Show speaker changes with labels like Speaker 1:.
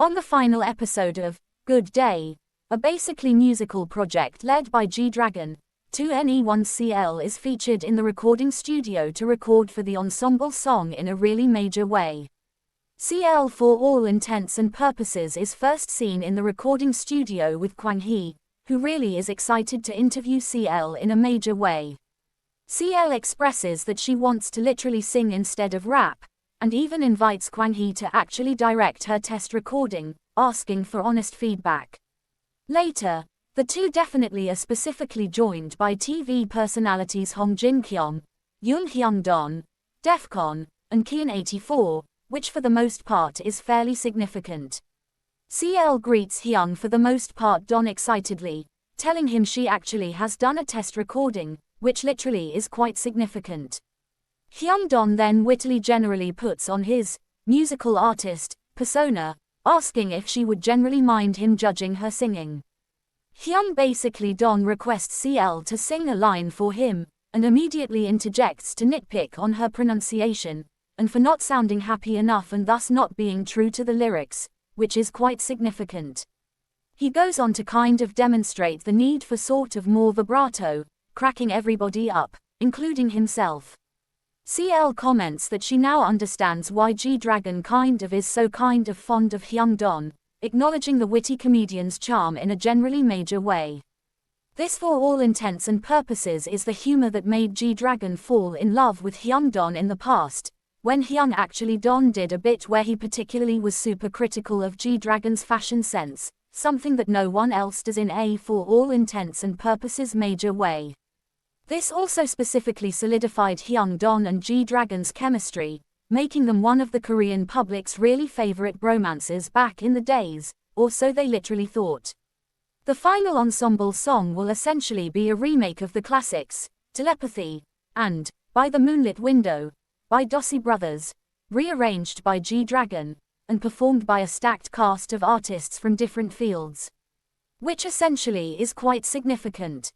Speaker 1: On the final episode of Good Day, a basically musical project led by G-Dragon, 2NE1's is featured in the recording studio to record for the ensemble song in a really major way. CL for all intents and purposes is first seen in the recording studio with Gwanghee, who really is excited to interview CL in a major way. CL expresses that she wants to literally sing instead of rap, and even invites Gwanghee to actually direct her test recording, asking for honest feedback. Later, the two definitely are specifically joined by TV personalities Hong Jin-kyung, Jung Hyung Don, Defconn, and Kwon, which for the most part is fairly significant. CL greets Hyung for the most part Don excitedly, telling him she actually has done a test recording, which literally is quite significant. Hyung-don then wittily generally puts on his musical artist persona, asking if she would generally mind him judging her singing. Hyung basically Don requests CL to sing a line for him, and immediately interjects to nitpick on her pronunciation, and for not sounding happy enough and thus not being true to the lyrics, which is quite significant. He goes on to kind of demonstrate the need for sort of more vibrato, cracking everybody up, including himself. CL comments that she now understands why G-Dragon is so fond of Hyung-don, acknowledging the witty comedian's charm in a generally major way. This for all intents and purposes is the humor that made G-Dragon fall in love with Hyung-don in the past, when Hyung actually Don did a bit where he particularly was super critical of G-Dragon's fashion sense, something that no one else does in a for all intents and purposes major way. This also specifically solidified Hyung-don and G-Dragon's chemistry, making them one of the Korean public's really favorite bromances back in the days, or so they literally thought. The final ensemble song will essentially be a remake of the classics, Telepathy, and By the Moonlit Window, by Dossi Brothers, rearranged by G-Dragon, and performed by a stacked cast of artists from different fields. Which essentially is quite significant.